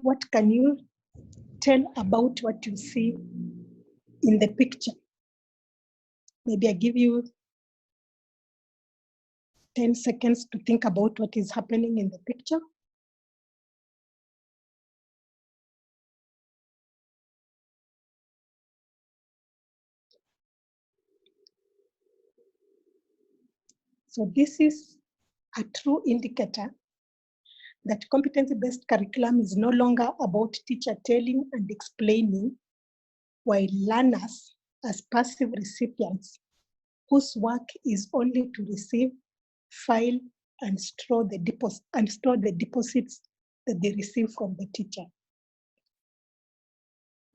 what can you tell about what you see in the picture? Maybe I give you 10 seconds to think about what is happening in the picture. So this is a true indicator that competency-based curriculum is no longer about teacher telling and explaining, while learners as passive recipients whose work is only to receive, file, and store the deposits that they receive from the teacher.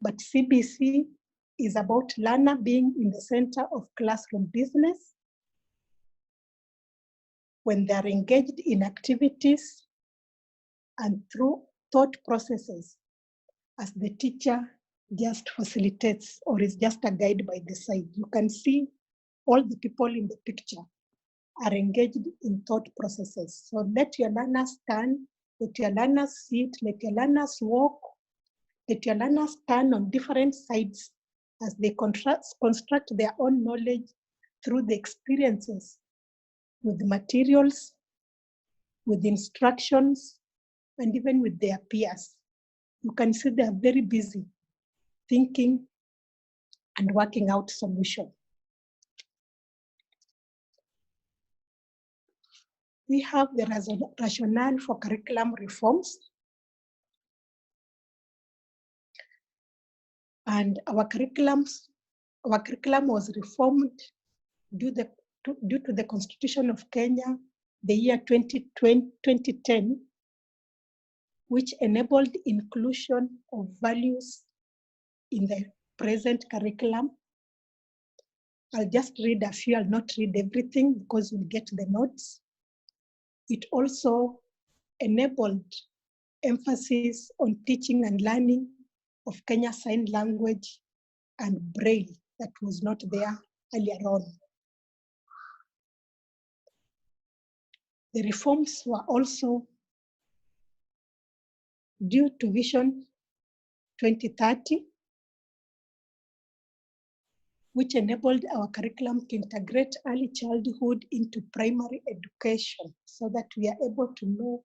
But CBC is about learner being in the center of classroom business when they are engaged in activities and through thought processes as the teacher just facilitates or is just a guide by the side. You can see all the people in the picture are engaged in thought processes. So let your learners stand, let your learners sit, let your learners walk, let your learners stand on different sides as they construct their own knowledge through the experiences with the materials, with instructions, and even with their peers. You can see they are very busy thinking and working out solutions. We have the rationale for curriculum reforms. And our curriculum was reformed due to the Constitution of Kenya, the year 2010, which enabled inclusion of values in the present curriculum. I'll just read a few, I'll not read everything because we'll get the notes. It also enabled emphasis on teaching and learning of Kenya Sign Language and Braille that was not there earlier on. The reforms were also due to Vision 2030, which enabled our curriculum to integrate early childhood into primary education so that we are able to know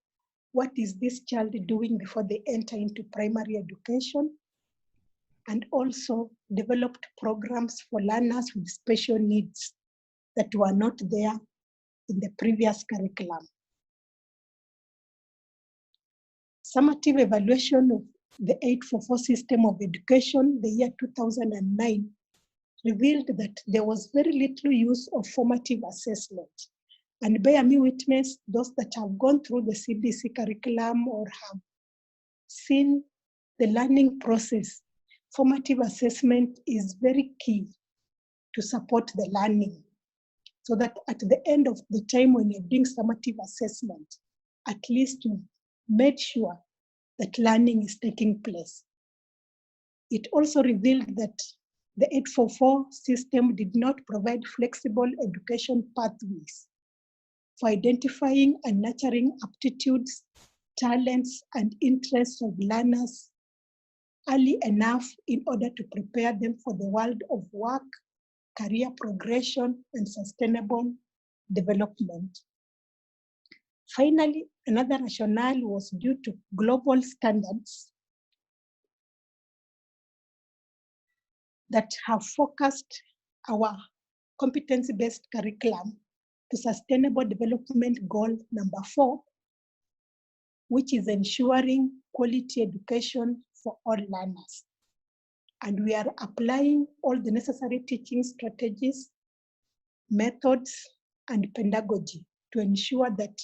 what is this child doing before they enter into primary education, and also developed programs for learners with special needs that were not there in the previous curriculum. Summative evaluation of the 844 system of education, the year 2009, revealed that there was very little use of formative assessment. And bear me witness, those that have gone through the CBC curriculum or have seen the learning process, formative assessment is very key to support the learning. So that at the end of the time when you're doing summative assessment, at least you made sure that learning is taking place. It also revealed that the 844 system did not provide flexible education pathways for identifying and nurturing aptitudes, talents, and interests of learners early enough in order to prepare them for the world of work, career progression, and sustainable development. Finally, another rationale was due to global standards that have focused our competency-based curriculum to Sustainable Development Goal number 4, which is ensuring quality education for all learners. And we are applying all the necessary teaching strategies, methods, and pedagogy to ensure that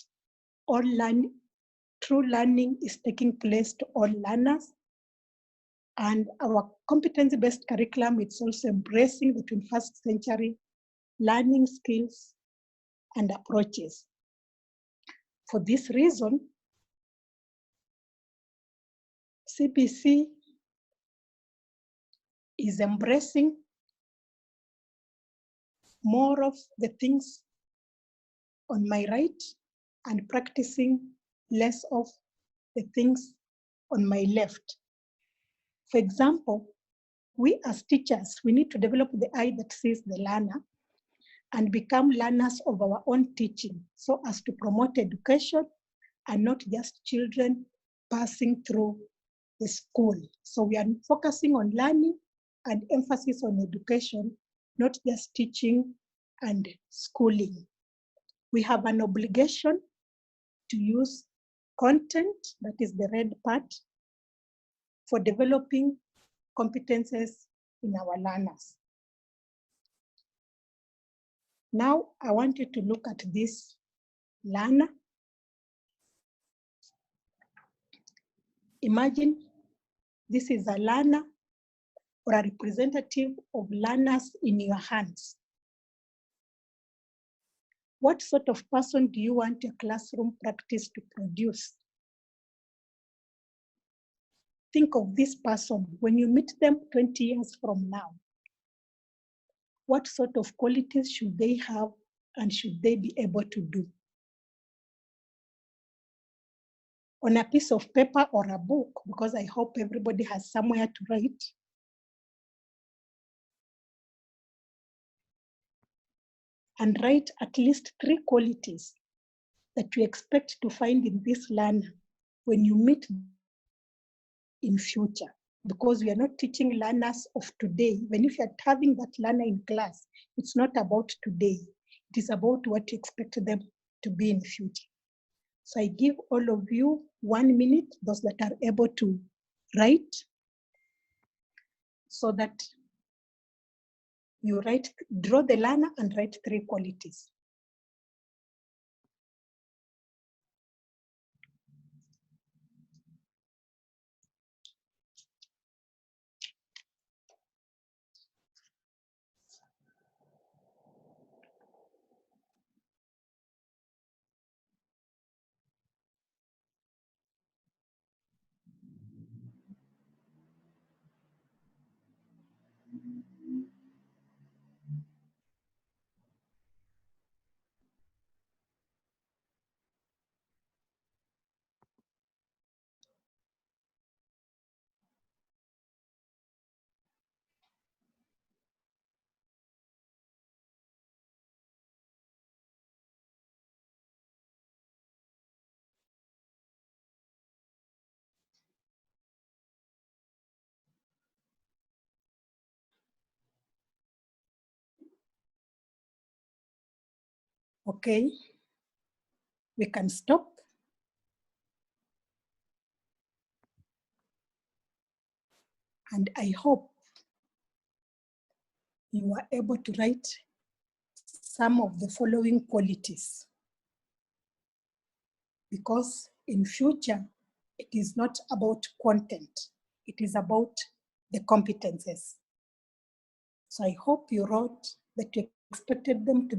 true learning is taking place to all learners. And our competency-based curriculum is also embracing the 21st century learning skills and approaches. For this reason, CBC is embracing more of the things on my right and practicing less of the things on my left. For example, we as teachers, we need to develop the eye that sees the learner and become learners of our own teaching so as to promote education and not just children passing through the school. So we are focusing on learning and emphasis on education, not just teaching and schooling. We have an obligation to use content, that is the red part, for developing competences in our learners. Now, I want you to look at this learner. Imagine this is a learner or a representative of learners in your hands. What sort of person do you want your classroom practice to produce? Think of this person when you meet them 20 years from now. What sort of qualities should they have and should they be able to do? On a piece of paper or a book, because I hope everybody has somewhere to write, and write at least 3 qualities that you expect to find in this learner when you meet in future. Because we are not teaching learners of today. Even if you're having that learner in class, it's not about today. It is about what you expect them to be in future. So I give all of you 1 minute, those that are able to write, so that you write, draw the learner and write 3 qualities. Okay, we can stop. And I hope you are able to write some of the following qualities. Because in future, it is not about content, it is about the competences. So I hope you wrote that you expected them to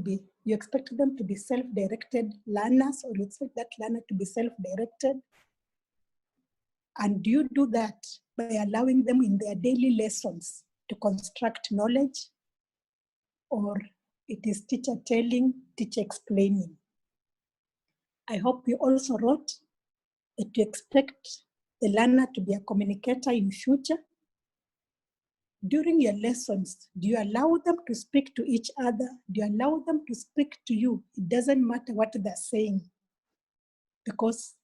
be self-directed learners, or you expect that learner to be self-directed. And do you do that by allowing them in their daily lessons to construct knowledge, or it is teacher telling, teacher explaining? I hope you also wrote that you expect the learner to be a communicator in future. During your lessons, do you allow them to speak to each other? Do you allow them to speak to you? It doesn't matter what they're saying, because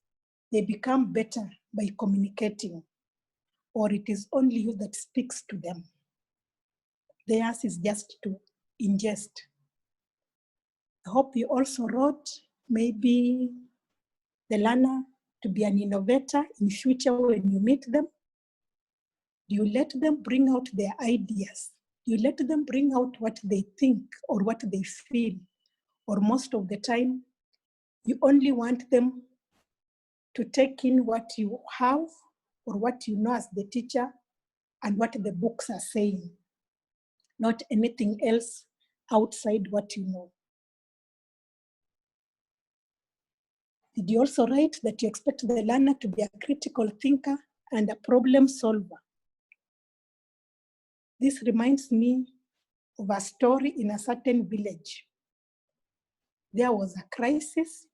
they become better by communicating, or it is only you that speaks to them. Theirs is just to ingest. I hope you also wrote maybe the learner to be an innovator in future when you meet them. Do you let them bring out their ideas? Do you let them bring out what they think or what they feel? Or most of the time, you only want them to take in what you have or what you know as the teacher and what the books are saying, not anything else outside what you know. Did you also write that you expect the learner to be a critical thinker and a problem solver? This reminds me of a story in a certain village. There was a crisis,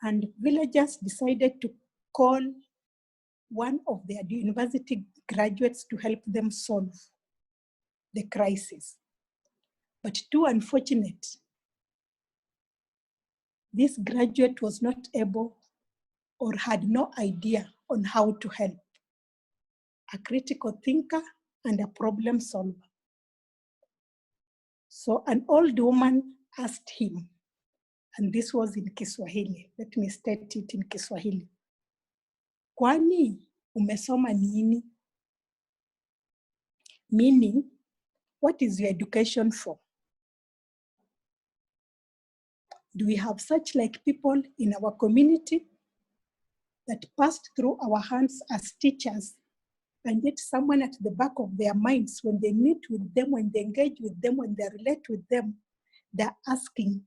and villagers decided to call one of their university graduates to help them solve the crisis. But too unfortunate, this graduate was not able or had no idea on how to help. A critical thinker and a problem solver. So an old woman asked him, and this was in Kiswahili. Let me state it in Kiswahili. Kwani umesoma nini? Meaning, what is your education for? Do we have such like people in our community that passed through our hands as teachers, and yet someone at the back of their minds, when they meet with them, when they engage with them, when they relate with them, they're asking,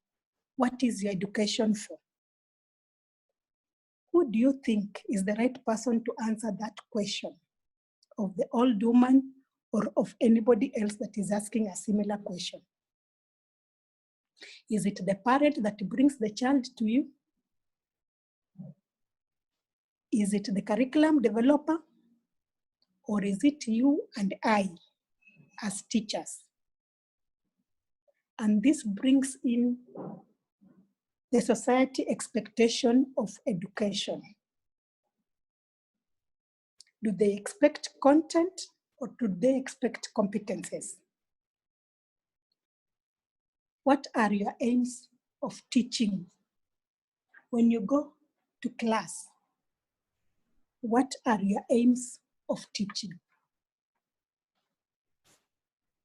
what is your education for? Who do you think is the right person to answer that question? Of the old woman or of anybody else that is asking a similar question? Is it the parent that brings the child to you? Is it the curriculum developer? Or is it you and I as teachers? And this brings in the society expectation of education. Do they expect content or do they expect competences? What are your aims of teaching? When you go to class, what are your aims of teaching?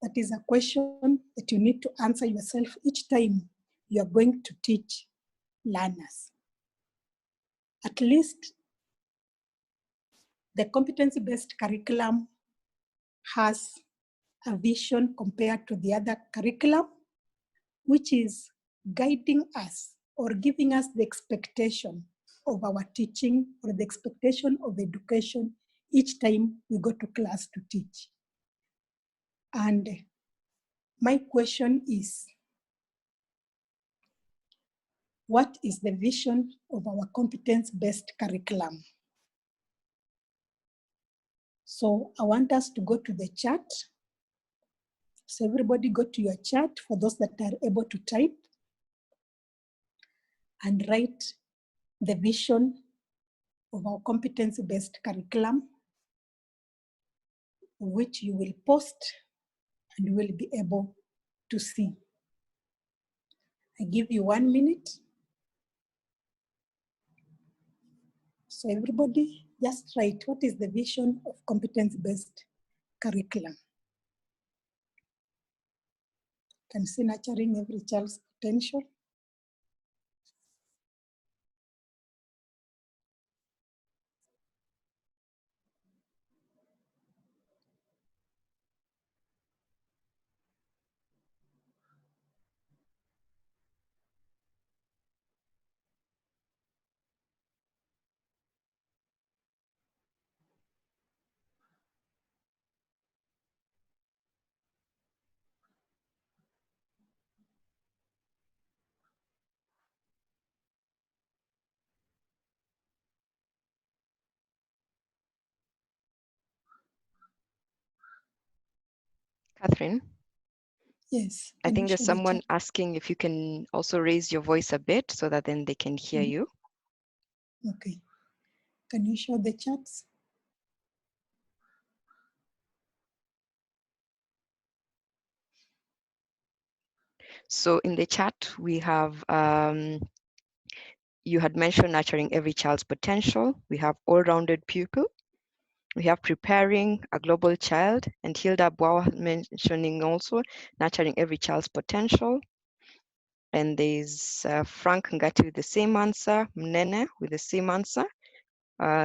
That is a question that you need to answer yourself each time you are going to teach learners. At least the competency-based curriculum has a vision compared to the other curriculum, which is guiding us or giving us the expectation of our teaching or the expectation of education each time we go to class to teach. And my question is, what is the vision of our competence-based curriculum? So I want us to go to the chat. So everybody go to your chat for those that are able to type and write the vision of our competency-based curriculum, which you will post and you will be able to see. I give you 1 minute. So everybody just write, what is the vision of competence-based curriculum? Can see nurturing every child's potential. Catherine, Yes. I think there's show the someone chat? asking if you can also raise your voice a bit so that then they can hear you. Okay. Can you show the chats? So in the chat, we have, you had mentioned nurturing every child's potential. We have all-rounded pupil. We have preparing a global child, and Hilda Bauer mentioning also nurturing every child's potential. And there's Frank Ngati with the same answer, Mnene with the same answer.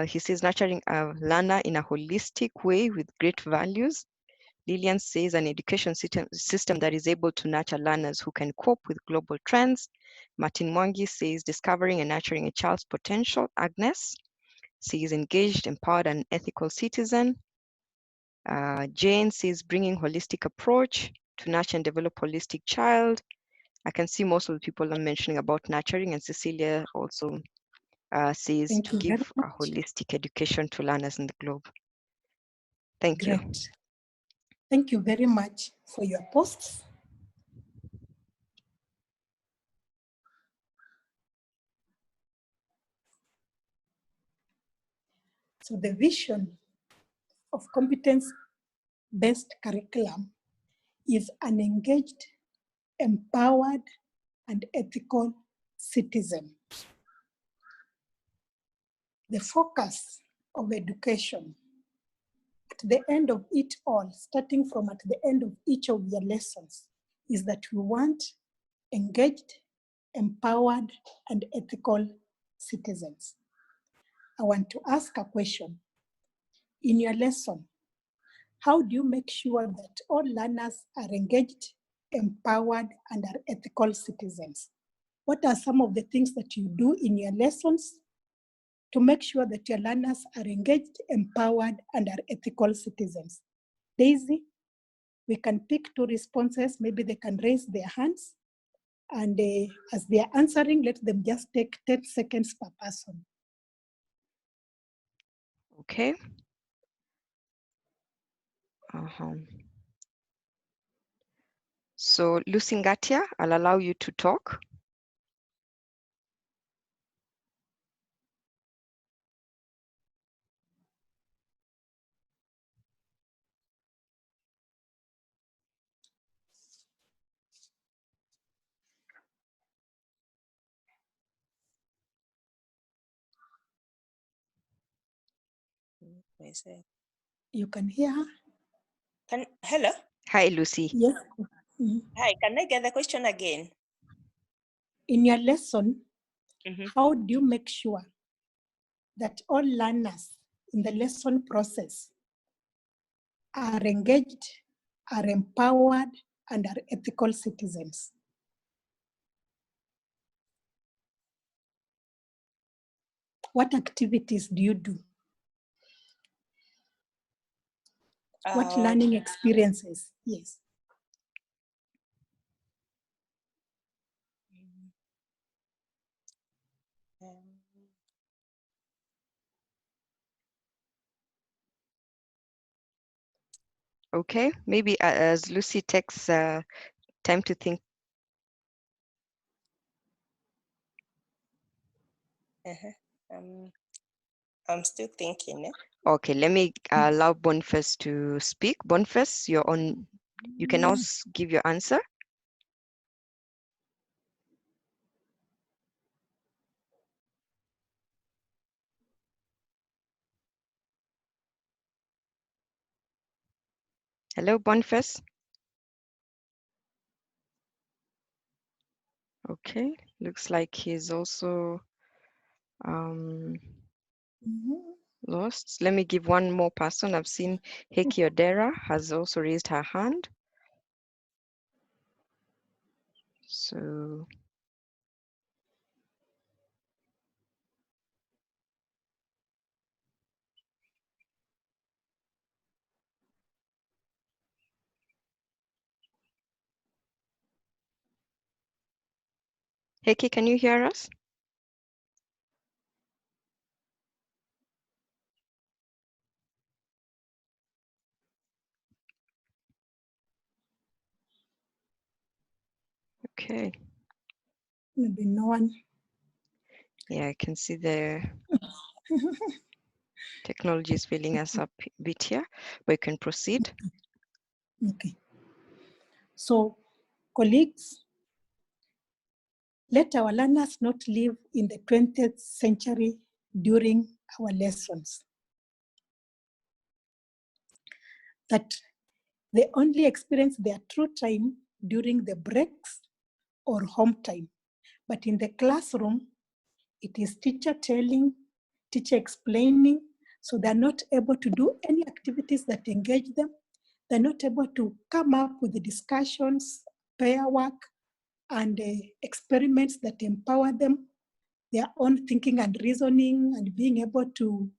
He says nurturing a learner in a holistic way with great values. Lillian says an education system that is able to nurture learners who can cope with global trends. Martin Mwangi says discovering and nurturing a child's potential. Agnes says engaged, empowered, and ethical citizen. Jane says bringing holistic approach to nurture and develop holistic child. I can see most of the people are mentioning about nurturing, and Cecilia also says Thank to you very give a much. holistic education to learners in the globe. Thank you. Great. Thank you very much for your posts. So the vision of competence-based curriculum is an engaged, empowered, and ethical citizen. The focus of education at the end of it all, starting from at the end of each of your lessons, is that we want engaged, empowered, and ethical citizens. I want to ask a question. In your lesson, how do you make sure that all learners are engaged, empowered, and are ethical citizens? What are some of the things that you do in your lessons to make sure that your learners are engaged, empowered, and are ethical citizens? Daisy, we can pick two responses. Maybe they can raise their hands. And as they are answering, let them just take 10 seconds per person. Okay. So Lucy Ngatia, I'll allow you to talk. You can hear her? Hello? Hi, Lucy. Yes. Mm-hmm. Hi, can I get the question again? In your lesson, Mm-hmm. how do you make sure that all learners in the lesson process are engaged, are empowered, and are ethical citizens? What activities do you do? What learning experiences? Yes. Okay, maybe as Lucy takes time to think. I'm still thinking. Okay, let me allow Boniface to speak. Boniface, you're on. You can also give your answer. Hello, Boniface. Okay, looks like he's also lost. Let me give one more person. I've seen Heki Odera has also raised her hand. So Heki, can you hear us? Okay. Maybe no one. Yeah, I can see the technology is filling us up a bit here, but you can proceed. Okay. So, colleagues, let our learners not live in the 20th century during our lessons. That they only experience their true time during the breaks or home time. But in the classroom, it is teacher telling, teacher explaining, so they're not able to do any activities that engage them. They're not able to come up with the discussions, pair work, and experiments that empower them, their own thinking and reasoning, and being able to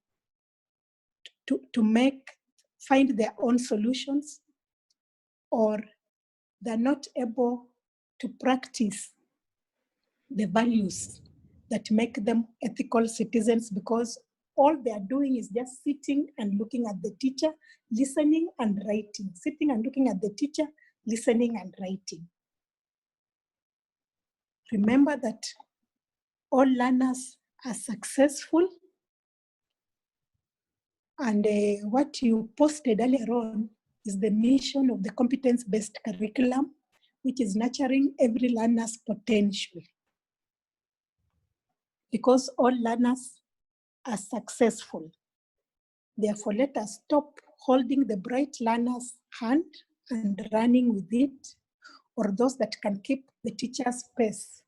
find their own solutions, or they're not able to practice the values that make them ethical citizens, because all they are doing is just sitting and looking at the teacher, listening and writing, sitting and looking at the teacher, listening and writing. Remember that all learners are successful, and what you posted earlier on is the mission of the competence-based curriculum, which is nurturing every learner's potential. Because all learners are successful. Therefore, let us stop holding the bright learner's hand and running with it, or those that can keep the teacher's pace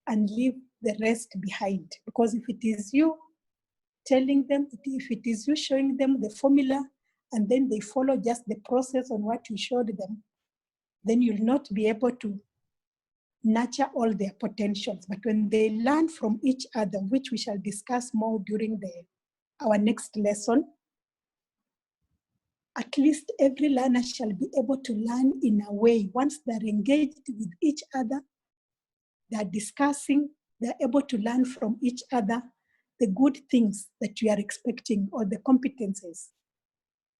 and leave the rest behind. Because if it is you telling them, if it is you showing them the formula, and then they follow just the process on what you showed them, then you'll not be able to nurture all their potentials. But when they learn from each other, which we shall discuss more during our next lesson, at least every learner shall be able to learn in a way. Once they're engaged with each other, they're discussing, they're able to learn from each other the good things that you are expecting, or the competences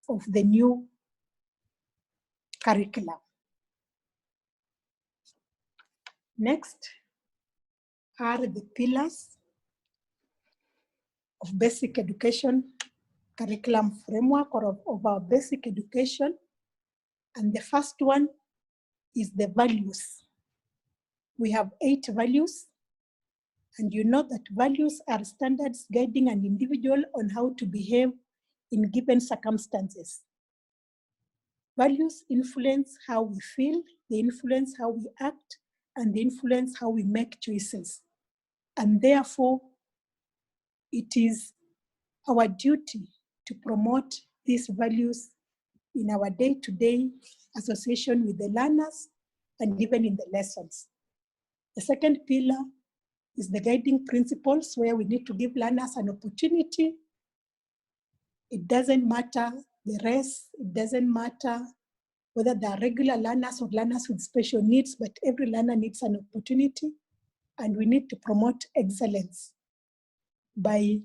of the new curriculum. Next are the pillars of basic education curriculum framework, or of our basic education. And the first one is the values. We have 8 values, and you know that values are standards guiding an individual on how to behave in given circumstances. Values influence how we feel, they influence how we act, and they influence how we make choices. And therefore, it is our duty to promote these values in our day-to-day association with the learners and even in the lessons. The second pillar is the guiding principles, where we need to give learners an opportunity. It doesn't matter the race, it doesn't matter whether they are regular learners or learners with special needs, but every learner needs an opportunity, and we need to promote excellence by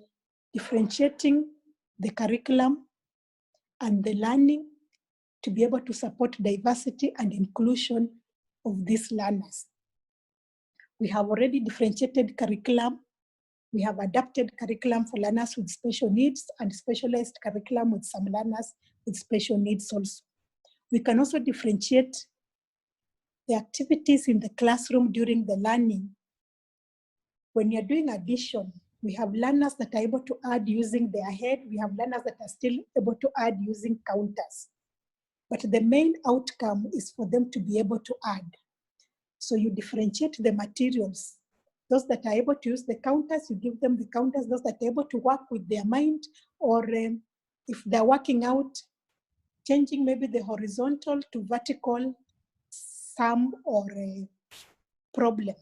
differentiating the curriculum and the learning to be able to support diversity and inclusion of these learners. We have already differentiated curriculum. We have adapted curriculum for learners with special needs, and specialized curriculum with some learners with special needs also. We can also differentiate the activities in the classroom during the learning. When you're doing addition, we have learners that are able to add using their head. We have learners that are still able to add using counters. But the main outcome is for them to be able to add. So you differentiate the materials. Those that are able to use the counters, you give them the counters. Those that are able to work with their mind, or if they're working out, changing maybe the horizontal to vertical sum or a problem.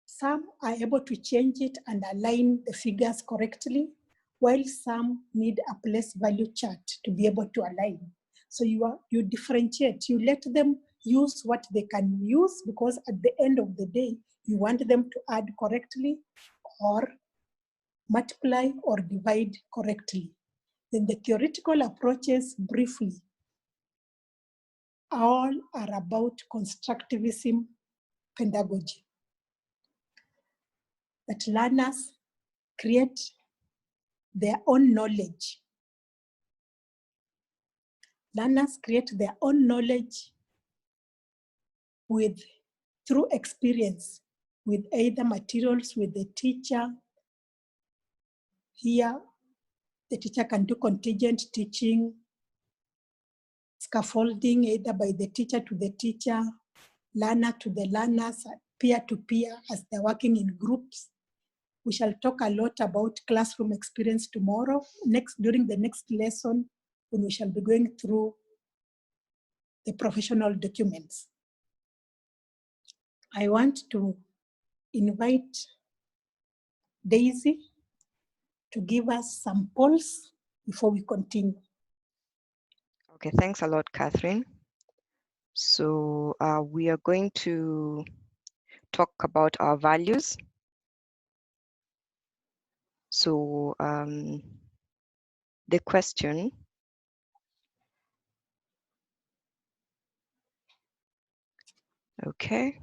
Some are able to change it and align the figures correctly, while some need a place value chart to be able to align. So you differentiate, you let them use what they can use, because at the end of the day, you want them to add correctly or multiply or divide correctly. Then the theoretical approaches, briefly, all are about constructivism pedagogy. That learners create their own knowledge. Learners create their own knowledge through experience with either materials, with the teacher. Here, the teacher can do contingent teaching, scaffolding, either by the teacher to the teacher, learner to the learners, peer to peer, as they're working in groups. We shall talk a lot about classroom experience tomorrow, during the next lesson, when we shall be going through the professional documents. I want to invite Daisy to give us some polls before we continue. Okay, thanks a lot, Catherine. So we are going to talk about our values. So the question okay.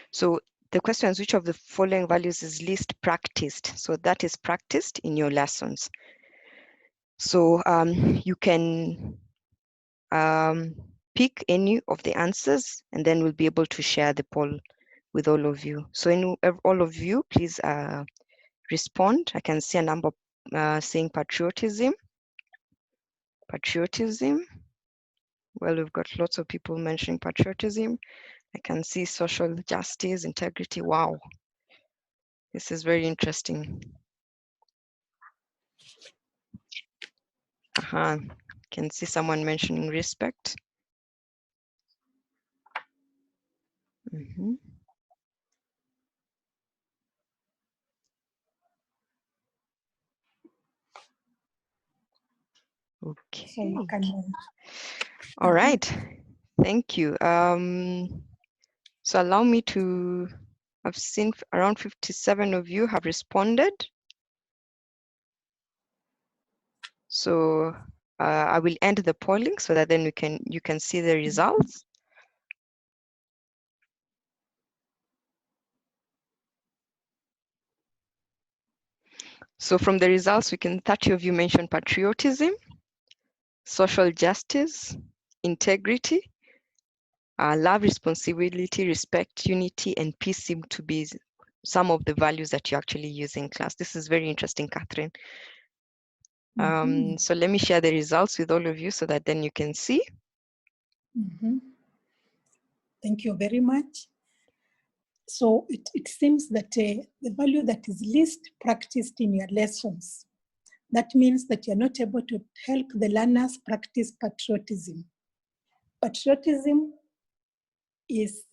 So the question is, which of the following values is least practiced? So that is practiced in your lessons. So you can pick any of the answers, and then we'll be able to share the poll with all of you. So all of you, please respond. I can see a number saying patriotism. Patriotism. Well, we've got lots of people mentioning patriotism. I can see social justice, integrity. Wow. This is very interesting. Can see someone mentioning respect. Okay. So you can, all right. Thank you. So allow me to, I've seen around 57 of you have responded. So I will end the polling so that then you can see the results. So from the results, we can 30 of you mentioned patriotism, social justice, integrity, love, responsibility, respect, unity, and peace seem to be some of the values that you actually use in class. This is very interesting, Catherine. So let me share the results with all of you so that then you can see. Thank you very much. So it seems that the value that is least practiced in your lessons, that means that you're not able to help the learners practice patriotism. Patriotism is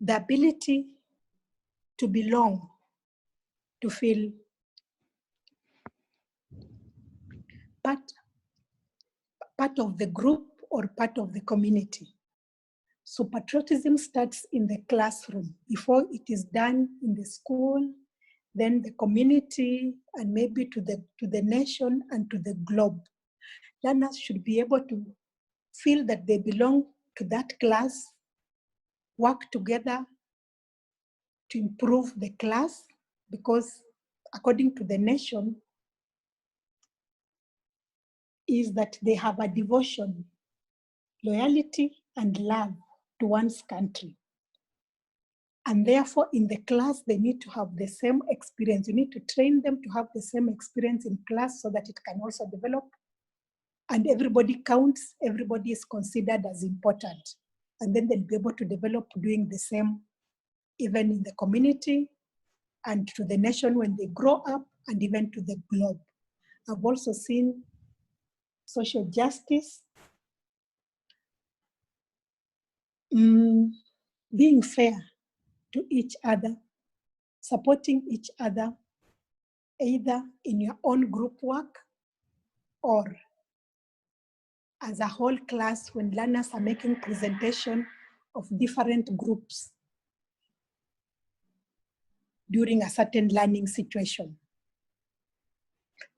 the ability to belong, to feel part of the group or part of the community. So patriotism starts in the classroom before it is done in the school, then the community, and maybe to the nation and to the globe. Learners should be able to feel that they belong to that class, work together to improve the class, because according to the nation, is that they have a devotion, loyalty, and love to one's country. And therefore, in the class, they need to have the same experience. You need to train them to have the same experience in class so that it can also develop. And everybody counts, everybody is considered as important. And then they'll be able to develop doing the same, even in the community and to the nation when they grow up, and even to the globe. I've also seen social justice, being fair to each other, supporting each other, either in your own group work or as a whole class when learners are making presentation of different groups during a certain learning situation.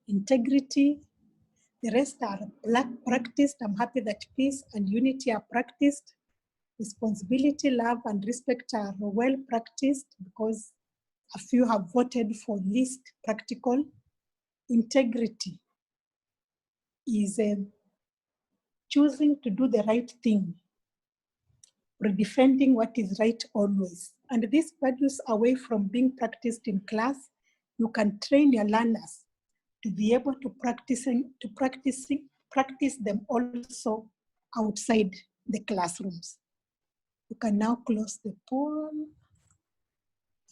Integrity, the rest are practiced. I'm happy that peace and unity are practiced. Responsibility, love, and respect are well practiced because a few have voted for least practical. Integrity is choosing to do the right thing, defending what is right always. And these values, away from being practiced in class, you can train your learners to be able to practice them also outside the classrooms. You can now close the poll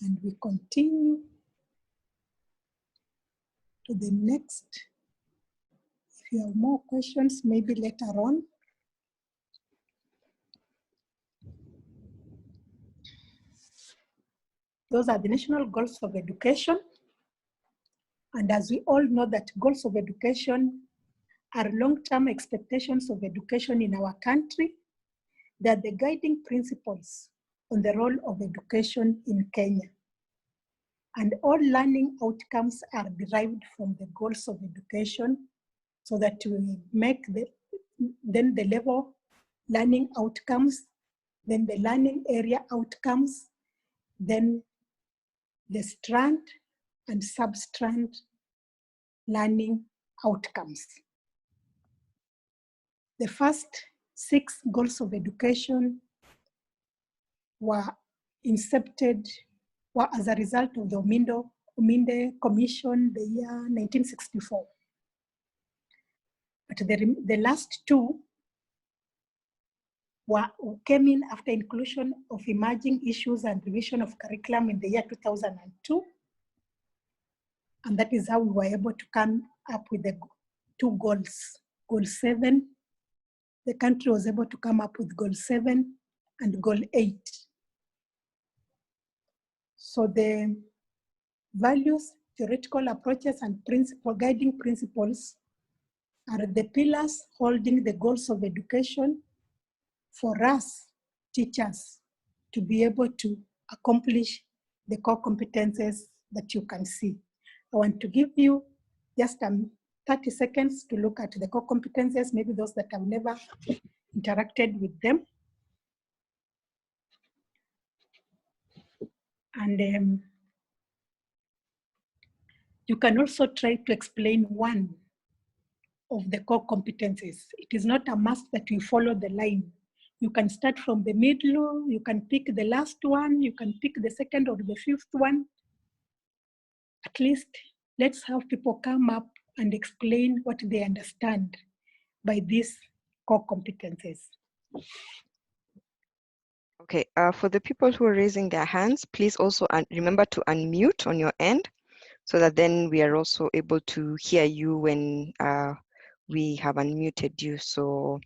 and we continue to the next. If you have more questions, maybe later on. Those are the national goals of education. And as we all know that goals of education are long-term expectations of education in our country. They're the guiding principles on the role of education in Kenya. And all learning outcomes are derived from the goals of education, so that we make then the level learning outcomes, then the learning area outcomes, then the strand and substrand learning outcomes. The first 6 goals of education were incepted as a result of the Ominde Commission, the year 1964. But the last 2 came in after inclusion of emerging issues and revision of curriculum in the year 2002. And that is how we were able to come up with the 2 goals. Goal 7, the country was able to come up with goal 7 and goal 8. So the values, theoretical approaches, and guiding principles are the pillars holding the goals of education for us, teachers, to be able to accomplish the core competences that you can see. I want to give you just 30 seconds to look at the core competences, maybe those that have never interacted with them. And you can also try to explain one of the core competencies. It is not a must that we follow the line. You can start from the middle, you can pick the last one, you can pick the second or the 5th one. At least let's have people come up and explain what they understand by these core competencies. Okay, for the people who are raising their hands, please also remember to unmute on your end, so that then we are also able to hear you when we have unmuted you. So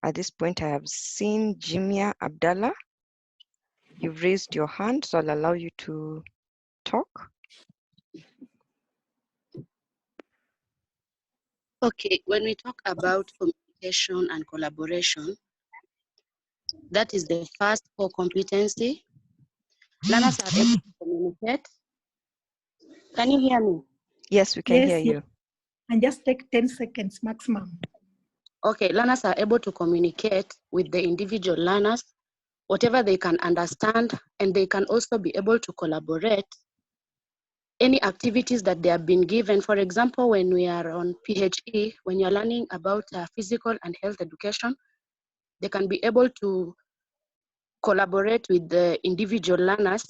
at this point, I have seen Jimia Abdallah. You've raised your hand, so I'll allow you to talk. Okay, when we talk about communication and collaboration, that is the first core competency. Learners are able to communicate. Can you hear me? Yes, we can hear you. And just take 10 seconds maximum. Okay, learners are able to communicate with the individual learners, whatever they can understand, and they can also be able to collaborate any activities that they have been given. For example, when we are on PHE, when you're learning about physical and health education, they can be able to collaborate with the individual learners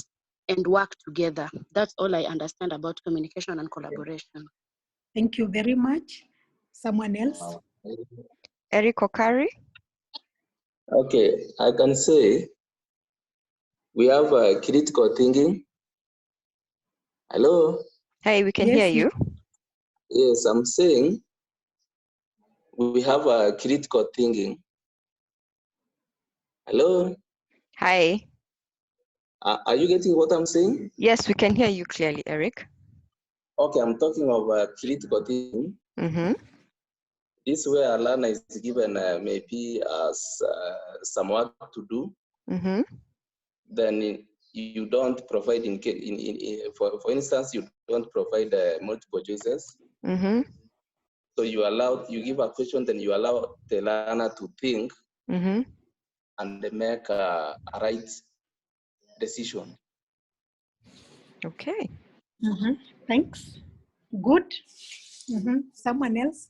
and work together. That's all I understand about communication and collaboration. Thank you very much. Someone else? Eric Okari? Okay, I can say we have critical thinking. Hello? Hey, we can hear you. Yes, I'm saying we have critical thinking. Hello? Hi. Are you getting what I'm saying? Yes, we can hear you clearly, Eric. Okay, I'm talking of critical thinking. Mm-hmm. This is where a learner is given maybe some work to do. Mm-hmm. Then you don't provide, for instance, you don't provide multiple choices. Mm-hmm. So you give a question, then you allow the learner to think Mm-hmm. and make a right decision. Okay. Mm-hmm. Thanks. Good. Mm-hmm. Someone else?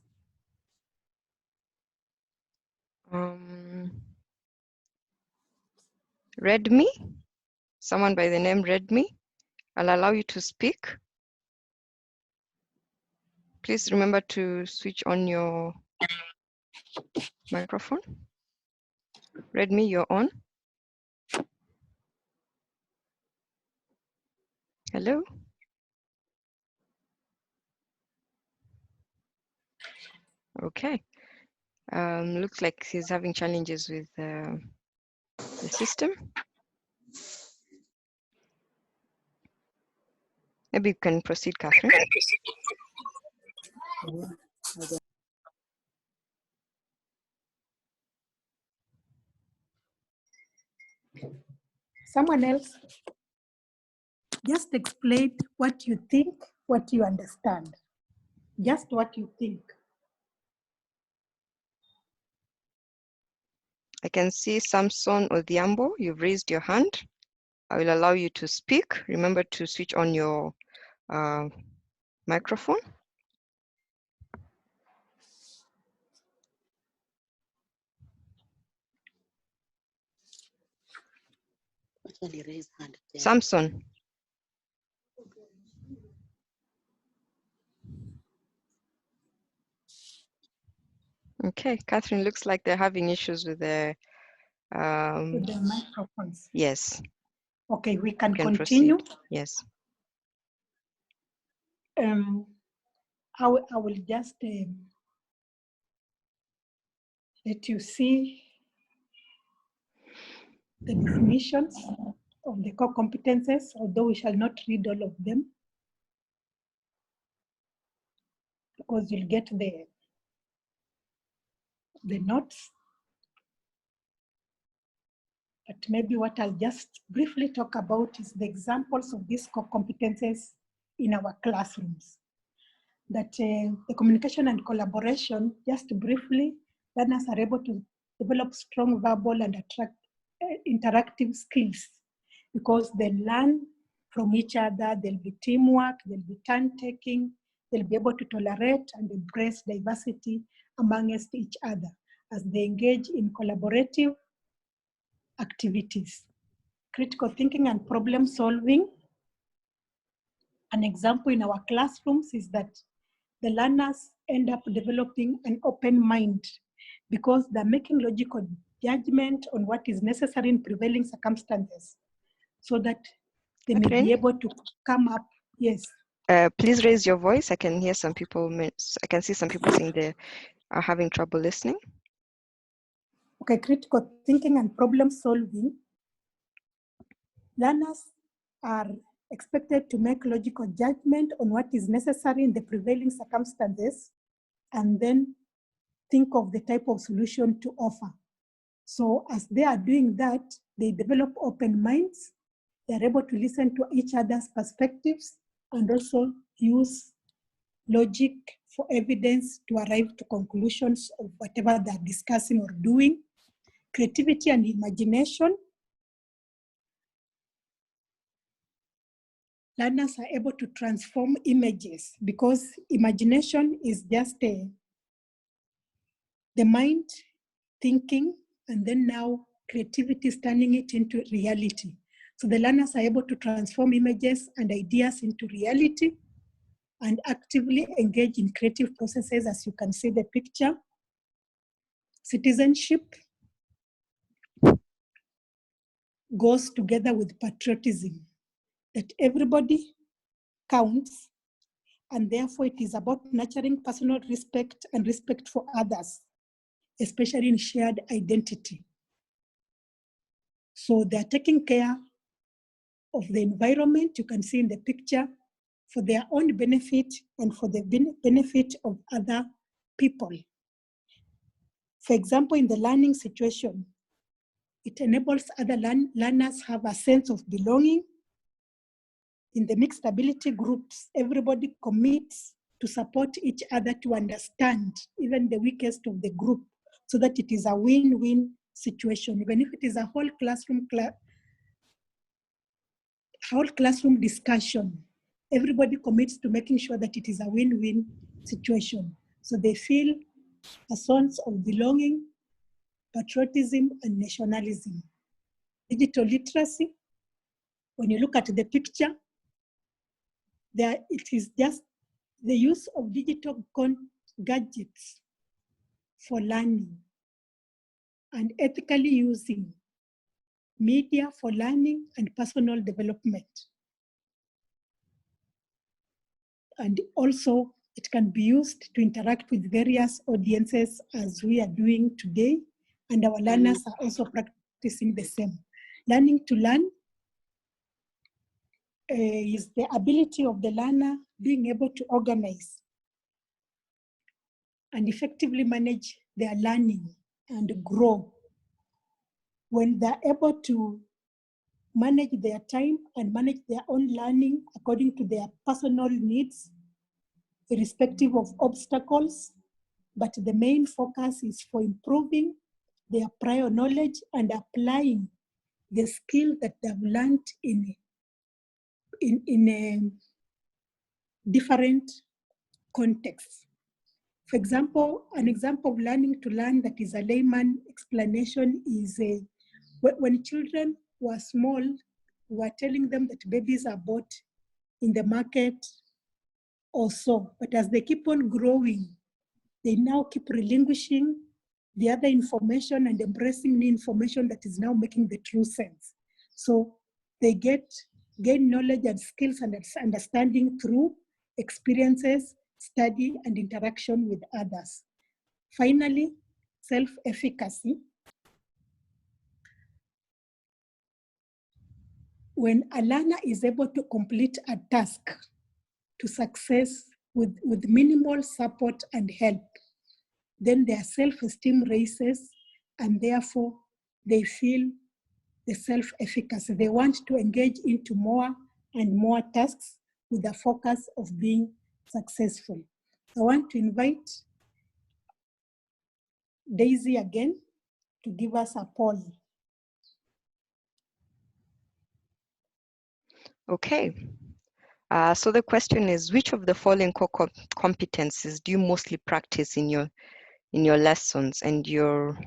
Redmi? Someone by the name Redmi? I'll allow you to speak. Please remember to switch on your microphone. Redmi, you're on. Hello? Okay. Looks like he's having challenges with the system. Maybe you can proceed, Catherine. Someone else? Just explain what you think, what you understand. Just what you think. I can see Samson Odhiambo, you've raised your hand. I will allow you to speak. Remember to switch on your microphone. Samson. Okay, Catherine, looks like they're having issues with their With the microphones. yes. Okay, we can Continue. continue. Yes. I will just let you see the definitions of the core competences, although we shall not read all of them, because you'll get the notes. But maybe what I'll just briefly talk about is the examples of these core competences in our classrooms. That the communication and collaboration, just briefly, learners are able to develop strong verbal and interactive skills, because they learn from each other. There'll be teamwork, there'll be turn-taking, they'll be able to tolerate and embrace diversity amongst each other as they engage in collaborative activities. Critical thinking and problem solving. An example in our classrooms is that the learners end up developing an open mind, because they're making logical judgment on what is necessary in prevailing circumstances, so that they may be able to come up. Yes. Please raise your voice. I can hear some people. I can see some people saying they are having trouble listening. Okay, critical thinking and problem solving. Learners are expected to make logical judgment on what is necessary in the prevailing circumstances, and then think of the type of solution to offer. So as they are doing that, they develop open minds. They're able to listen to each other's perspectives and also use logic for evidence to arrive to conclusions of whatever they're discussing or doing. Creativity and imagination. Learners are able to transform images, because imagination is just the mind thinking, and then now creativity is turning it into reality. So the learners are able to transform images and ideas into reality and actively engage in creative processes, as you can see the picture. Citizenship goes together with patriotism, that everybody counts, and therefore it is about nurturing personal respect and respect for others, especially in shared identity. So they're taking care of the environment, you can see in the picture, for their own benefit and for the benefit of other people. For example, in the learning situation, it enables other learners have a sense of belonging. In the mixed ability groups, everybody commits to support each other to understand even the weakest of the group, so that it is a win-win situation. Even if it is a whole classroom discussion, everybody commits to making sure that it is a win-win situation. So they feel a sense of belonging, patriotism, and nationalism. Digital literacy, when you look at the picture, it is just the use of digital gadgets for learning, and ethically using media for learning and personal development. And also, it can be used to interact with various audiences, as we are doing today, and our learners are also practicing the same. Learning to learn is the ability of the learner being able to organize and effectively manage their learning and grow. When they're able to manage their time and manage their own learning according to their personal needs, irrespective of obstacles. But the main focus is for improving their prior knowledge and applying the skill that they've learned in a different contexts. For example, an example of learning to learn that is a layman explanation is when children were small, we were telling them that babies are bought in the market or so. But as they keep on growing, they now keep relinquishing the other information and embracing new information that is now making the true sense. So they gain knowledge and skills and understanding through experiences, study, and interaction with others. Finally, self-efficacy. When a learner is able to complete a task to success with minimal support and help, then their self-esteem raises, and therefore they feel the self-efficacy. They want to engage into more and more tasks with the focus of being successful. I want to invite Daisy again to give us a poll. Okay. So the question is, which of the following core competencies do you mostly practice in your lessons and your?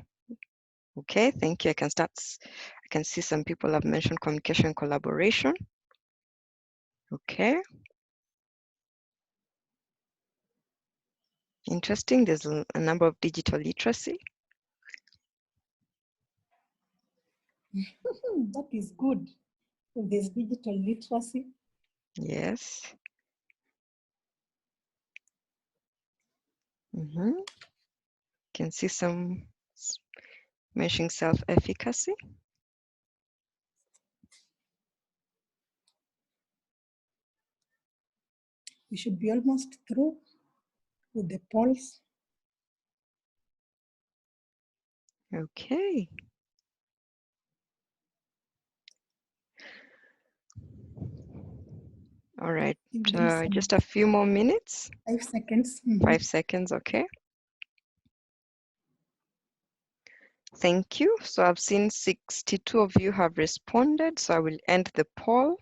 Okay, thank you. I can start. I can see some people have mentioned communication and collaboration. Okay. Interesting. There's a number of digital literacy. That is good. There's digital literacy. Yes. Can see some mentioning self-efficacy. We should be almost through with the polls. Okay. All right. Just a few more minutes. 5 seconds. 5 seconds, okay. Thank you. So I've seen 62 of you have responded, so I will end the poll.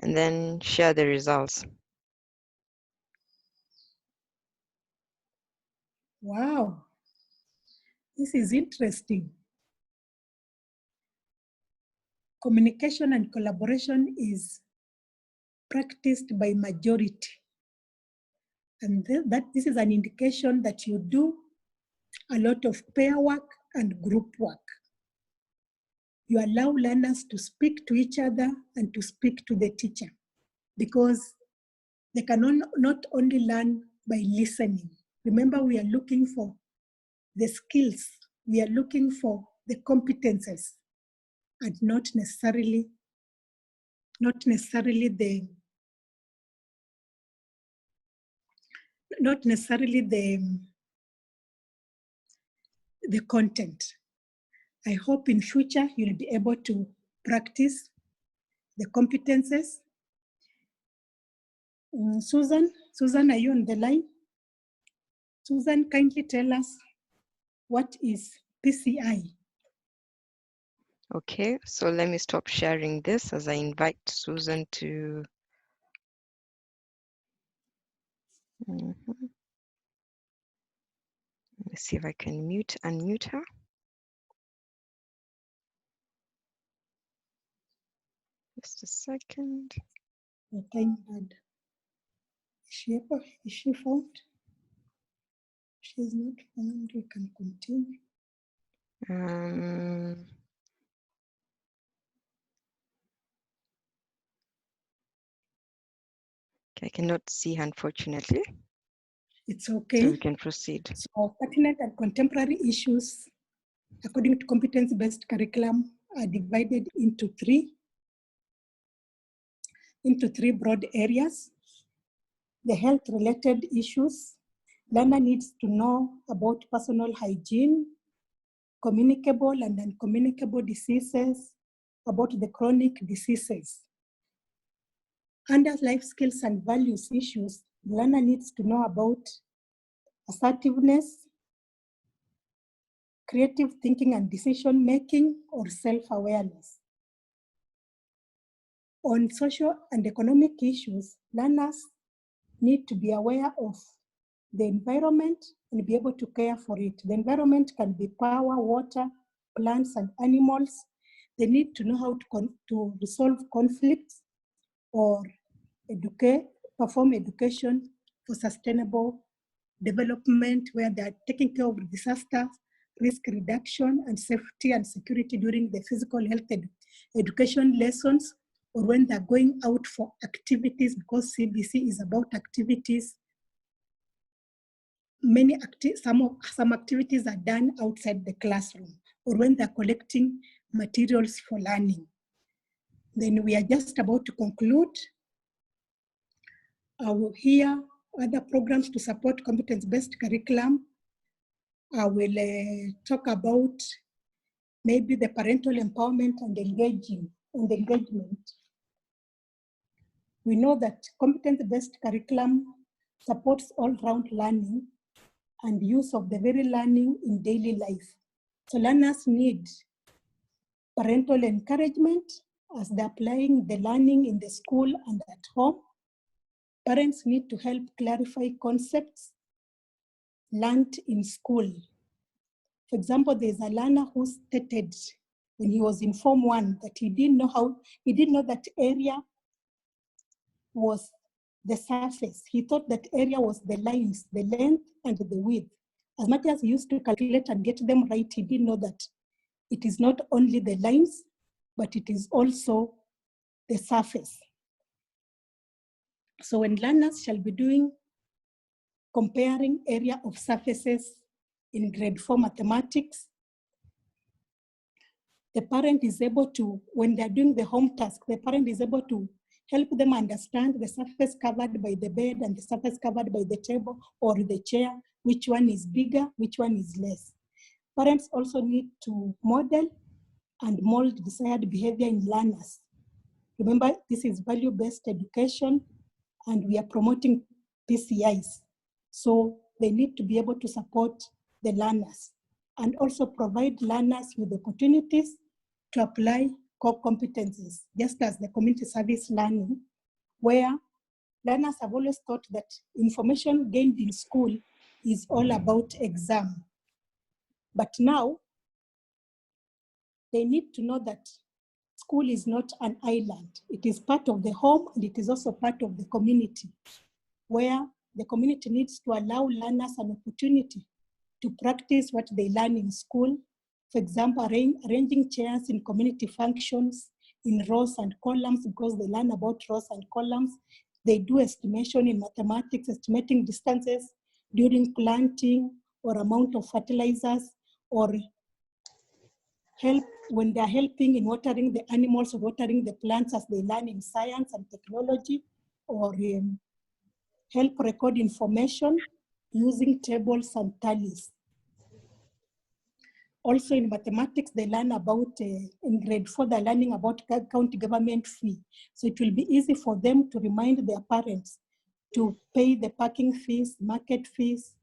And then share the results. Wow, this is interesting. Communication and collaboration is practiced by majority. And this is an indication that you do a lot of pair work and group work. You allow learners to speak to each other and to speak to the teacher, because they can not only learn by listening. Remember, we are looking for the skills, we are looking for the competences, and not necessarily the content. I hope in future you'll be able to practice the competences. Susan, are you on the line? Susan, kindly tell us, what is PCI? Okay, so let me stop sharing this as I invite Susan to. Let's see if I can unmute her. Just a second. Time bad. Is she found? She's not found. We can continue. I cannot see her, unfortunately. It's okay. So we can proceed. So pertinent and contemporary issues, according to competency-based curriculum, are divided into three broad areas. The health-related issues. Learner needs to know about personal hygiene, communicable and uncommunicable diseases, about the chronic diseases. Under life skills and values issues, the learner needs to know about assertiveness, creative thinking and decision making, or self-awareness. On social and economic issues, learners need to be aware of the environment and be able to care for it. The environment can be power, water, plants, and animals. They need to know how to resolve conflicts or perform education for sustainable development, where they are taking care of disaster, risk reduction, and safety and security during the physical health education lessons, or when they're going out for activities, because CBC is about activities. Some activities are done outside the classroom, or when they're collecting materials for learning. Then we are just about to conclude. I will hear other programs to support competence-based curriculum. I will talk about maybe the parental empowerment and engagement. We know that competence-based curriculum supports all-round learning and use of the very learning in daily life. So learners need parental encouragement as they're applying the learning in the school and at home. Parents need to help clarify concepts learned in school. For example, there's a learner who stated when he was in Form 1 that he didn't know that area was the surface. He thought that area was the lines, the length and the width. As much as he used to calculate and get them right, he didn't know that it is not only the lines, but it is also the surface. So when learners shall be doing comparing area of surfaces in grade 4 mathematics, the parent is able to, when they're doing the home task, the parent is able to help them understand the surface covered by the bed and the surface covered by the table or the chair, which one is bigger, which one is less. Parents also need to model and mold desired behavior in learners. Remember, this is value-based education and we are promoting PCIs. So they need to be able to support the learners and also provide learners with opportunities to apply core competencies, just as the community service learning, where learners have always thought that information gained in school is all about exam. But now, they need to know that school is not an island. It is part of the home and it is also part of the community, where the community needs to allow learners an opportunity to practice what they learn in school. For example, arranging chairs in community functions in rows and columns, because they learn about rows and columns. They do estimation in mathematics, estimating distances during planting or amount of fertilizers, or help when they're helping in watering the animals or watering the plants as they learn in science and technology, or help record information using tables and tallies. Also in mathematics, they learn about, in grade 4, they're learning about county government fee. So it will be easy for them to remind their parents to pay the parking fees, market fees,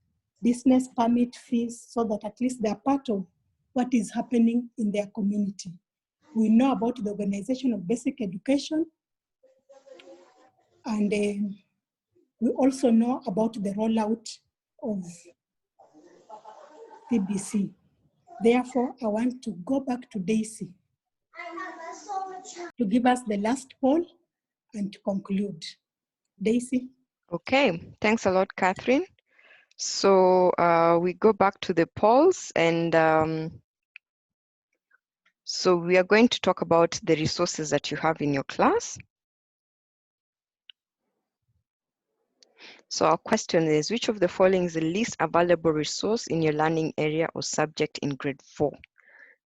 business permit fees, so that at least they're part of what is happening in their community. We know about the organization of basic education, and we also know about the rollout of CBC. Therefore, I want to go back to Daisy to give us the last poll and to conclude. Daisy. Okay, thanks a lot, Catherine. So we go back to the polls, and so we are going to talk about the resources that you have in your class. So our question is, which of the following is the least available resource in your learning area or subject in grade 4?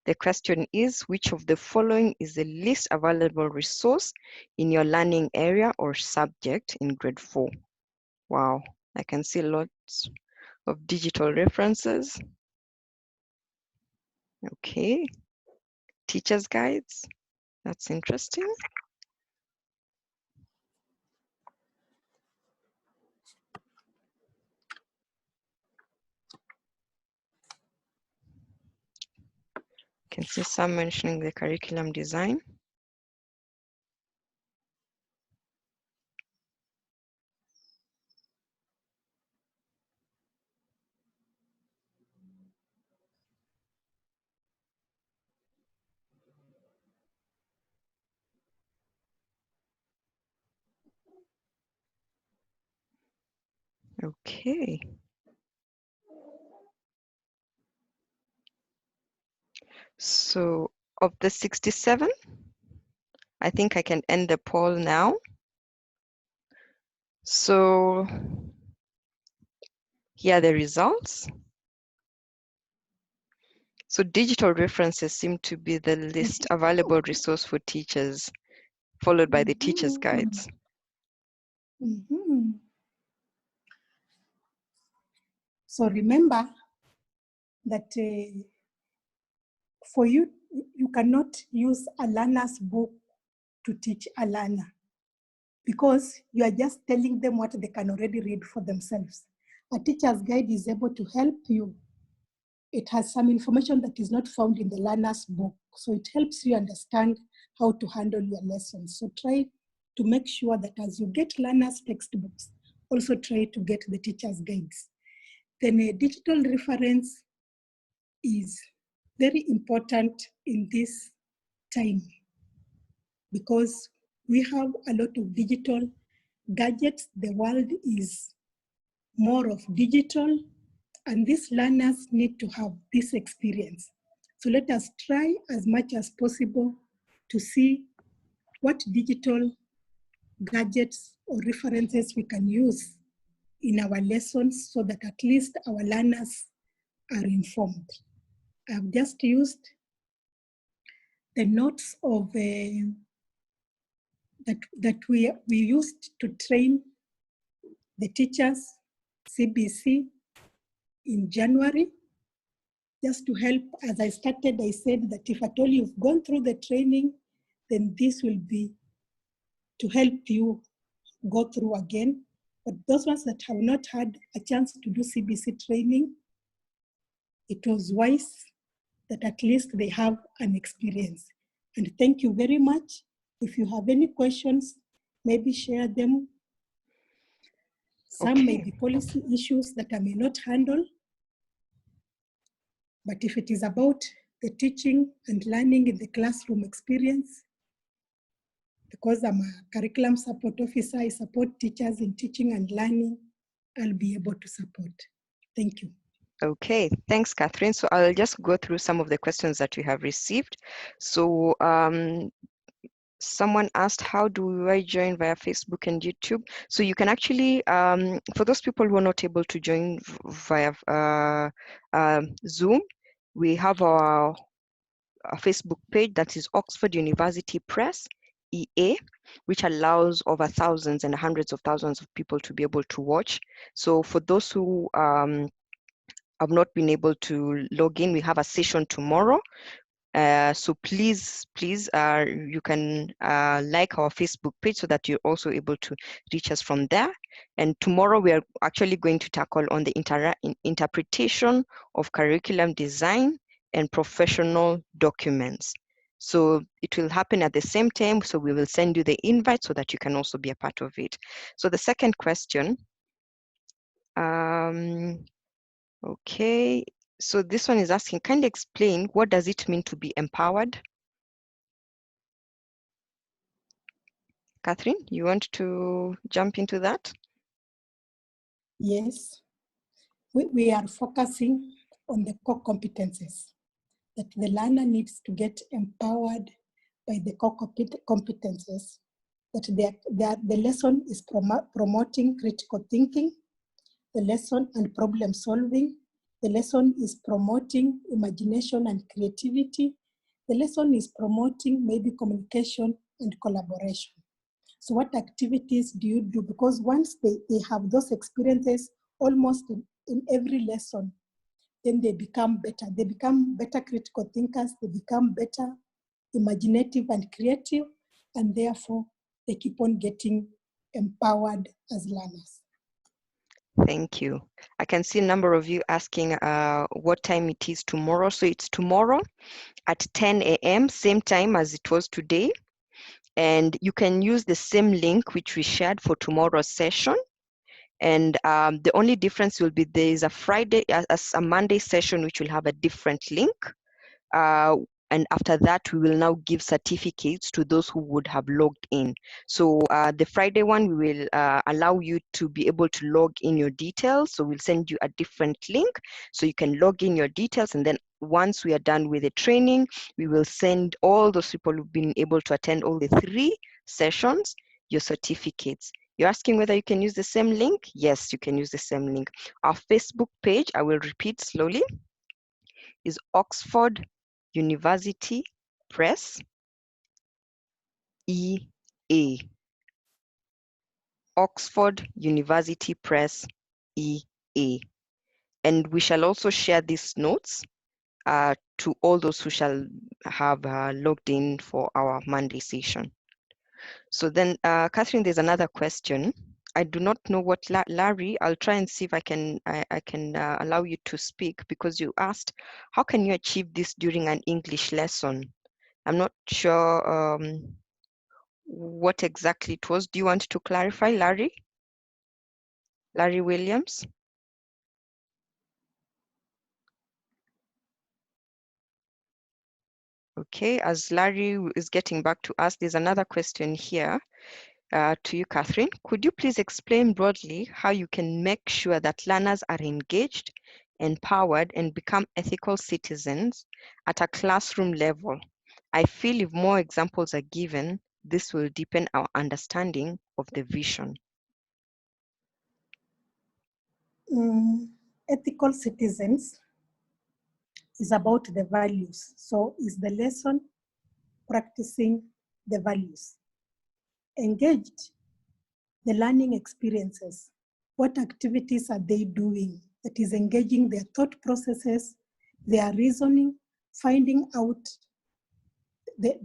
The question is, which of the following is the least available resource in your learning area or subject in grade 4? Wow, I can see lots of digital references. Okay. Teacher's guides. That's interesting. Can see some mentioning the curriculum design. Okay. So of the 67, I think I can end the poll now. So here are the results. So digital references seem to be the least available resource for teachers, followed by the teacher's guides. So remember that for you, you cannot use a learner's book to teach a learner because you are just telling them what they can already read for themselves. A teacher's guide is able to help you. It has some information that is not found in the learner's book. So it helps you understand how to handle your lessons. So try to make sure that as you get learners' textbooks, also try to get the teacher's guides. Then a digital reference is very important in this time because we have a lot of digital gadgets. The world is more of digital, and these learners need to have this experience. So let us try as much as possible to see what digital gadgets or references we can use in our lessons so that at least our learners are informed. I've just used the notes of that we used to train the teachers, CBC, in January, just to help. As I started, I said that if at all you've gone through the training, then this will be to help you go through again. But those ones that have not had a chance to do CBC training, it was wise that at least they have an experience. And thank you very much. If you have any questions, maybe share them. Some may be policy issues that I may not handle. But if it is about the teaching and learning in the classroom experience, because I'm a curriculum support officer, I support teachers in teaching and learning, I'll be able to support. Thank you. Okay, thanks, Catherine. So I'll just go through some of the questions that we have received. So someone asked, how do I join via Facebook and YouTube? So you can actually, for those people who are not able to join via Zoom, we have our Facebook page that is Oxford University Press, EA, which allows over thousands and hundreds of thousands of people to be able to watch. So for those who have not been able to log in, we have a session tomorrow. So please, you can like our Facebook page so that you're also able to reach us from there. And tomorrow we are actually going to tackle on the interpretation of curriculum design and professional documents. So it will happen at the same time. So we will send you the invite so that you can also be a part of it. So the second question, okay. So this one is asking, kindly explain what does it mean to be empowered? Catherine, you want to jump into that? Yes, we are focusing on the core competencies that the learner needs to get empowered by the core competencies, that the lesson is promoting critical thinking, the lesson and problem solving, the lesson is promoting imagination and creativity, the lesson is promoting maybe communication and collaboration. So what activities do you do? Because once they have those experiences almost in every lesson, then they become better. They become better critical thinkers, they become better imaginative and creative, and therefore they keep on getting empowered as learners. Thank you. I can see a number of you asking what time it is tomorrow. So it's tomorrow at 10 a.m., same time as it was today. And you can use the same link which we shared for tomorrow's session. And the only difference will be there is a Friday, a Monday session, which will have a different link. And after that, we will now give certificates to those who would have logged in. So the Friday one, we will allow you to be able to log in your details. So we'll send you a different link so you can log in your details. And then once we are done with the training, we will send all those people who've been able to attend all the 3 sessions, your certificates. You're asking whether you can use the same link? Yes, you can use the same link. Our Facebook page, I will repeat slowly, is Oxford University Press EA. Oxford University Press EA. And we shall also share these notes to all those who shall have logged in for our Monday session. So then, Catherine, there's another question. I do not know what, Larry, I'll try and see if I can allow you to speak, because you asked, how can you achieve this during an English lesson? I'm not sure what exactly it was. Do you want to clarify, Larry? Larry Williams? Okay, as Larry is getting back to us, there's another question here to you, Catherine. Could you please explain broadly how you can make sure that learners are engaged, empowered, and become ethical citizens at a classroom level? I feel if more examples are given, this will deepen our understanding of the vision. Ethical citizens is about the values. So is the lesson practicing the values? Engaged, the learning experiences. What activities are they doing that is engaging their thought processes, their reasoning, finding out the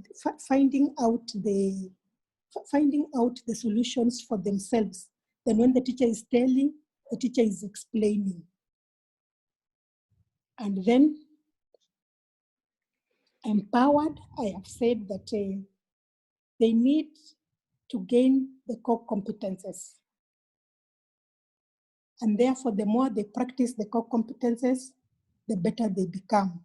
solutions for themselves. Then when the teacher is telling, the teacher is explaining. And then empowered, I have said that they need to gain the core competences. And therefore, the more they practice the core competences, the better they become.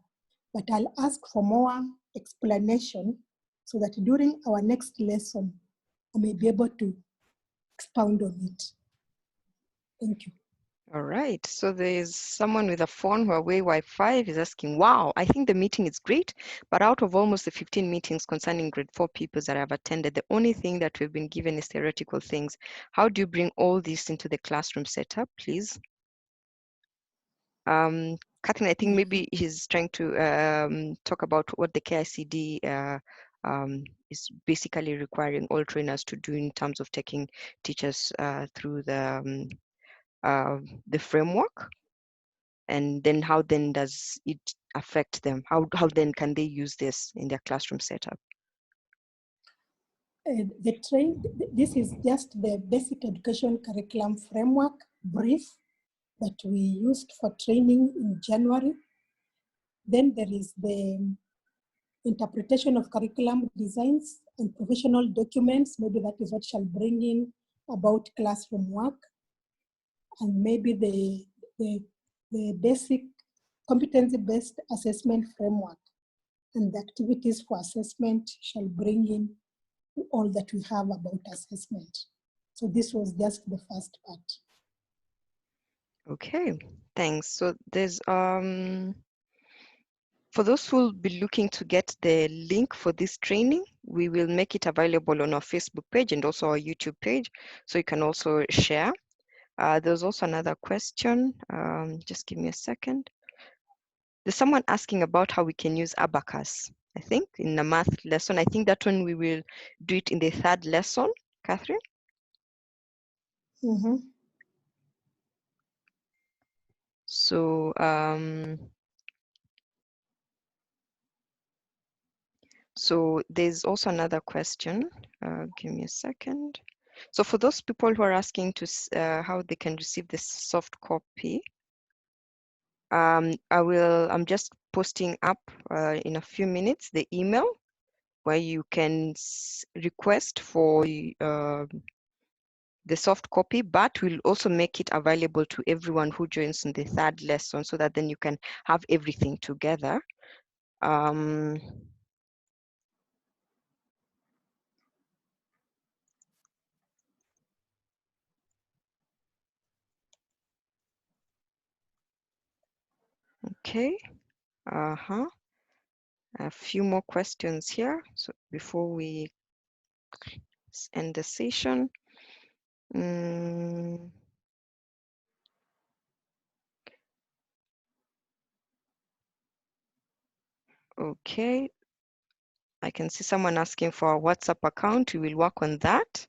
But I'll ask for more explanation so that during our next lesson, I may be able to expound on it. Thank you. All right, so there's someone with a phone, Huawei Wi-Fi, is asking, wow, I think the meeting is great, but out of almost the 15 meetings concerning grade 4 pupils that I've attended, the only thing that we've been given is theoretical things. How do you bring all this into the classroom setup, please? Catherine, I think maybe he's trying to talk about what the KICD is basically requiring all trainers to do in terms of taking teachers through the framework, and then how then does it affect them? How then can they use this in their classroom setup? This is just the basic education curriculum framework brief that we used for training in January. Then there is the interpretation of curriculum designs and professional documents. Maybe that is what shall bring in about classroom work. And maybe the basic competency-based assessment framework and the activities for assessment shall bring in all that we have about assessment. So this was just the first part. Okay, thanks. So there's for those who will be looking to get the link for this training, we will make it available on our Facebook page and also our YouTube page, so you can also share. There's also another question. Just give me a second. There's someone asking about how we can use abacus, I think, in a math lesson. I think that one we will do it in the 3rd lesson, Catherine. So so there's also another question. Give me a second. So for those people who are asking to how they can receive this soft copy, I'm just posting up in a few minutes the email where you can request for the soft copy, but we'll also make it available to everyone who joins in the third lesson so that then you can have everything together. Okay. A few more questions here. So before we end the session. Okay. I can see someone asking for a WhatsApp account. We will work on that.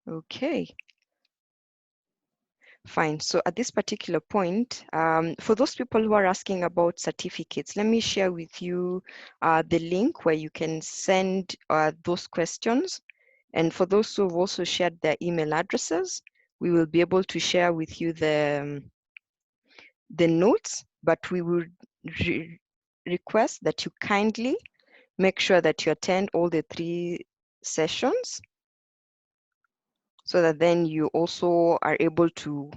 Okay. Fine. So at this particular point, for those people who are asking about certificates, let me share with you the link where you can send those questions. And for those who have also shared their email addresses, we will be able to share with you the notes, but we would request that you kindly make sure that you attend all the 3 sessions so that then you also are able to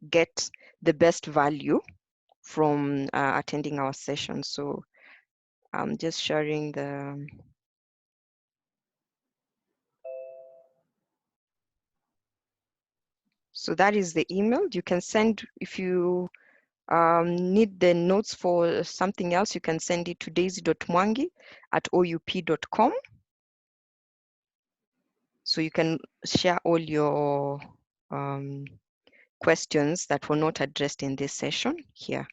get the best value from attending our session. So I'm just sharing the so that is the email. You can send if you need the notes for something else, you can send it to daisy.mwangi@oup.com. So you can share all your questions that were not addressed in this session here.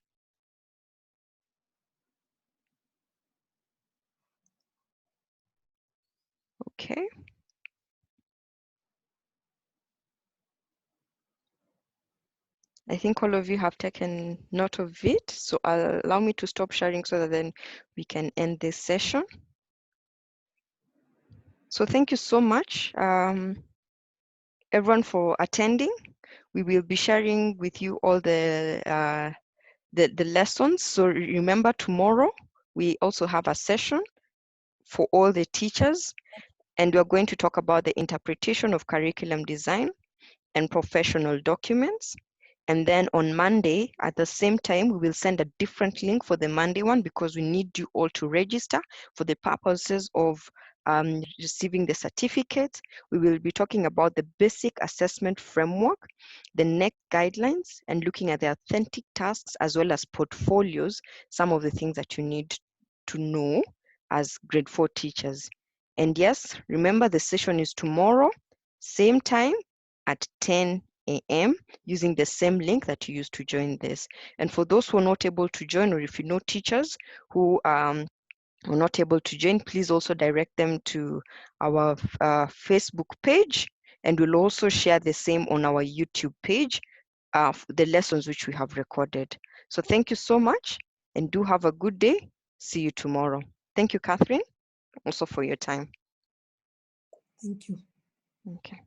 Okay. I think all of you have taken note of it. So allow me to stop sharing so that then we can end this session. So thank you so much, everyone, for attending. We will be sharing with you all the lessons. So remember, tomorrow we also have a session for all the teachers, and we're going to talk about the interpretation of curriculum design and professional documents. And then on Monday, at the same time, we will send a different link for the Monday one because we need you all to register for the purposes of receiving the certificate. We will be talking about the basic assessment framework, the NEC guidelines, and looking at the authentic tasks as well as portfolios, some of the things that you need to know as grade 4 teachers. And yes, remember the session is tomorrow, same time at 10 a.m. using the same link that you used to join this. And for those who are not able to join, or if you know teachers who are not able to join, please also direct them to our Facebook page, and we'll also share the same on our YouTube page, the lessons which we have recorded. So thank you so much, and do have a good day. See you tomorrow. Thank you, Catherine, also for your time. Thank you. Okay.